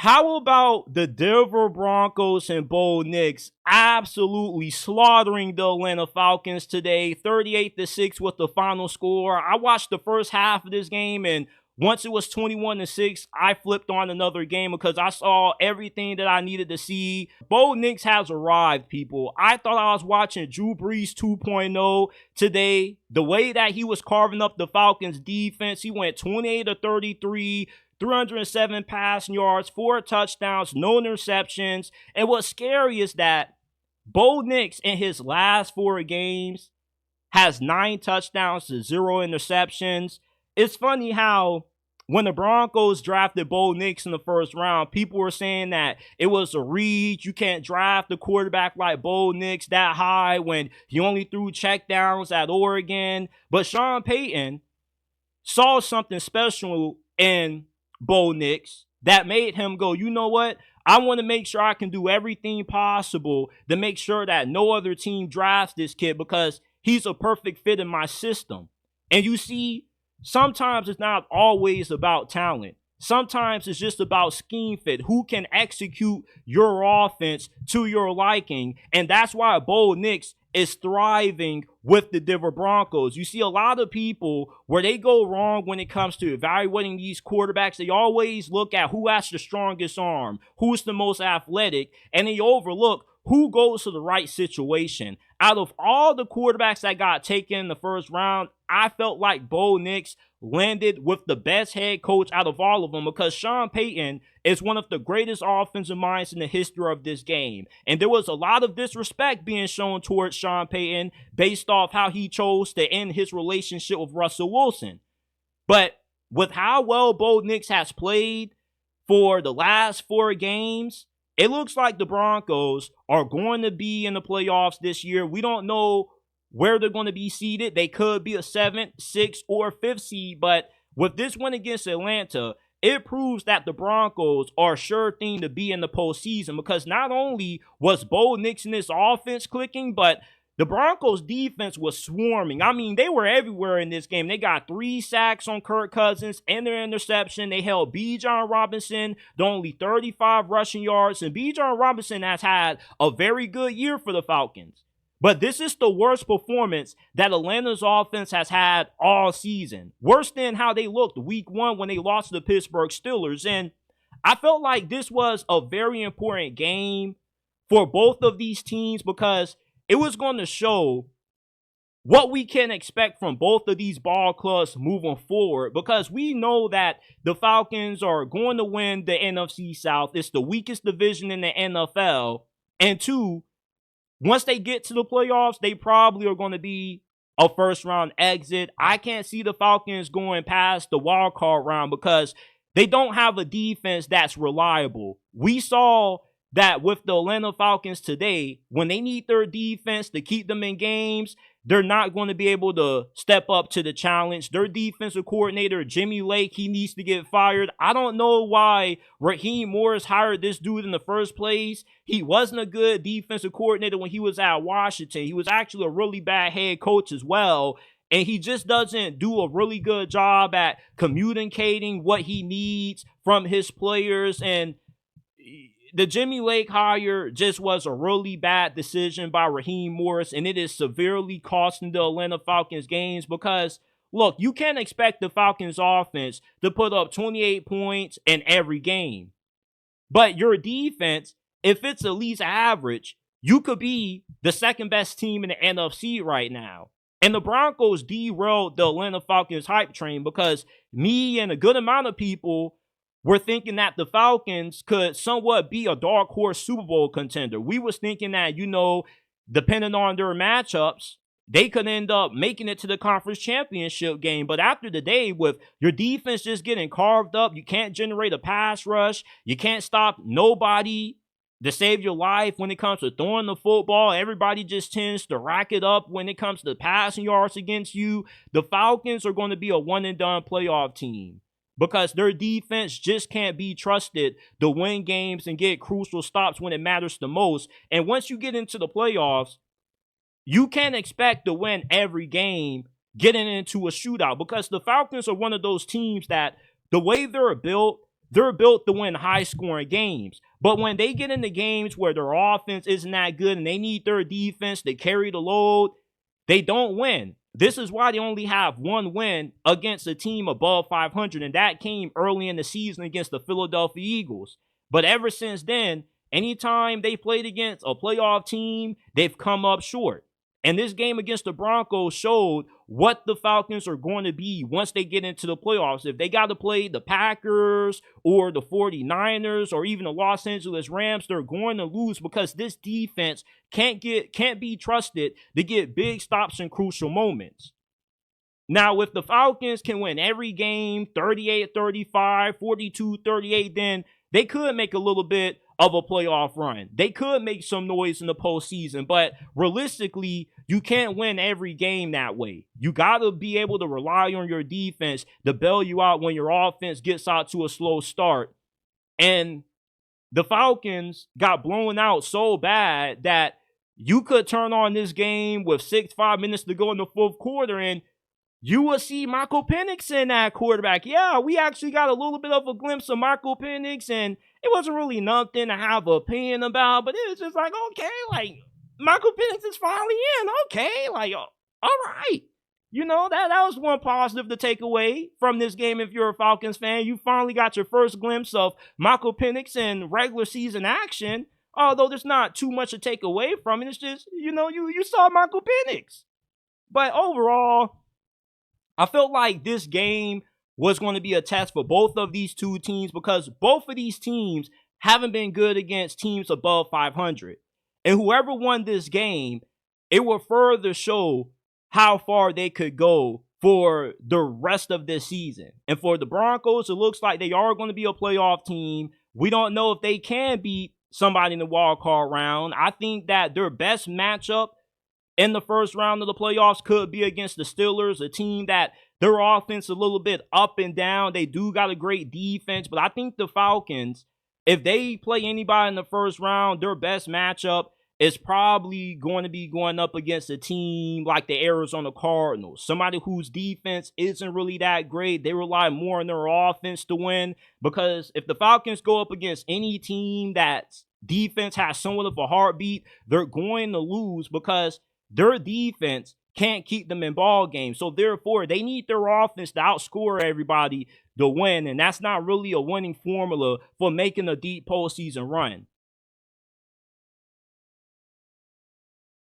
How about the Denver Broncos and Bo Nix absolutely slaughtering the Atlanta Falcons today, 38-6 with the final score. I watched the first half of this game, and once it was 21-6, I flipped on another game because I saw everything that I needed to see. Bo Nix has arrived, people. I thought I was watching Drew Brees 2.0 today. The way that he was carving up the Falcons defense, he went 28-33, 307 passing yards, 4 touchdowns, no interceptions. And what's scary is that Bo Nix in his last 4 games has 9 touchdowns to 0 interceptions. It's funny how when the Broncos drafted Bo Nix in the first round, people were saying that it was a reach. You can't draft a quarterback like Bo Nix that high when he only threw checkdowns at Oregon. But Sean Payton saw something special in Bo Nix that made him go, you know what? I want to make sure I can do everything possible to make sure that no other team drafts this kid because he's a perfect fit in my system. And you see, sometimes it's not always about talent. Sometimes it's just about scheme fit. Who can execute your offense to your liking? And that's why Bo Nix is thriving with the Denver Broncos. You see a lot of people where they go wrong when it comes to evaluating these quarterbacks. They always look at who has the strongest arm, who's the most athletic, and they overlook who goes to the right situation. Out of all the quarterbacks that got taken in the first round, I felt like Bo Nix landed with the best head coach out of all of them because Sean Payton is one of the greatest offensive minds in the history of this game. And there was a lot of disrespect being shown towards Sean Payton based off how he chose to end his relationship with Russell Wilson. But with how well Bo Nix has played for the last 4 games, it looks like the Broncos are going to be in the playoffs this year. We don't know where they're going to be seeded. They could be a 7th, 6th, or 5th seed. But with this win against Atlanta, it proves that the Broncos are a sure thing to be in the postseason because not only was Bo Nix and his offense clicking, but the Broncos defense was swarming. I mean, they were everywhere in this game. They got 3 sacks on Kirk Cousins and their interception. They held Bijan Robinson to only 35 rushing yards. And Bijan Robinson has had a very good year for the Falcons. But this is the worst performance that Atlanta's offense has had all season. Worse than how they looked week 1 when they lost to the Pittsburgh Steelers. And I felt like this was a very important game for both of these teams because it was going to show what we can expect from both of these ball clubs moving forward because we know that the Falcons are going to win the NFC South. It's the weakest division in the NFL. And 2, once they get to the playoffs, they probably are going to be a first-round exit. I can't see the Falcons going past the wild card round because they don't have a defense that's reliable. We saw that with the Atlanta Falcons today, when they need their defense to keep them in games, they're not going to be able to step up to the challenge. Their defensive coordinator, Jimmy Lake, he needs to get fired. I don't know why Raheem Morris hired this dude in the first place. He wasn't a good defensive coordinator when he was at Washington. He was actually a really bad head coach as well. And he just doesn't do a really good job at communicating what he needs from his players. And the Jimmy Lake hire just was a really bad decision by Raheem Morris, and it is severely costing the Atlanta Falcons games because, look, you can't expect the Falcons offense to put up 28 points in every game. But your defense, if it's at least average, you could be the second best team in the NFC right now. And the Broncos derailed the Atlanta Falcons hype train because me and a good amount of people we're thinking that the Falcons could somewhat be a dark horse Super Bowl contender. We was thinking that, depending on their matchups, they could end up making it to the conference championship game. But after the day, with your defense just getting carved up, you can't generate a pass rush. You can't stop nobody to save your life when it comes to throwing the football. Everybody just tends to rack it up when it comes to passing yards against you. The Falcons are going to be a one-and-done playoff team, because their defense just can't be trusted to win games and get crucial stops when it matters the most. And once you get into the playoffs, you can't expect to win every game getting into a shootout because the Falcons are one of those teams that the way they're built, they're built to win high-scoring games. But when they get into games where their offense isn't that good and they need their defense to carry the load, they don't win. This is why they only have one win against a team above 500, and that came early in the season against the Philadelphia Eagles. But ever since then, anytime they played against a playoff team, they've come up short. And this game against the Broncos showed what the Falcons are going to be once they get into the playoffs. If they got to play the Packers or the 49ers or even the Los Angeles Rams, they're going to lose because this defense can't be trusted to get big stops in crucial moments. Now, if the Falcons can win every game 38-35, 42-38, then they could make a little bit of a playoff run. They could make some noise in the postseason, but realistically, you can't win every game that way. You got to be able to rely on your defense to bail you out when your offense gets out to a slow start. And the Falcons got blown out so bad that you could turn on this game with 5 minutes to go in the fourth quarter and you will see Michael Penix in that quarterback. Yeah, we actually got a little bit of a glimpse of Michael Penix, and it wasn't really nothing to have an opinion about, but it was just like, okay, like, Michael Penix is finally in. Okay, like, all right. You know, that was one positive to take away from this game if you're a Falcons fan. You finally got your first glimpse of Michael Penix in regular season action, although there's not too much to take away from it. It's just, you know, you saw Michael Penix. But overall, I felt like this game was going to be a test for both of these two teams because both of these teams haven't been good against teams above 500. And whoever won this game, it will further show how far they could go for the rest of this season. And for the Broncos, it looks like they are going to be a playoff team. We don't know if they can beat somebody in the wild card round. I think that their best matchup in the first round of the playoffs could be against the Steelers, a team that their offense is a little bit up and down. They do got a great defense, but I think the Falcons, if they play anybody in the first round, their best matchup is probably going to be going up against a team like the Arizona Cardinals, somebody whose defense isn't really that great. They rely more on their offense to win because if the Falcons go up against any team that's defense has somewhat of a heartbeat, they're going to lose because their defense can't keep them in ball games. So therefore, they need their offense to outscore everybody to win. And that's not really a winning formula for making a deep postseason run.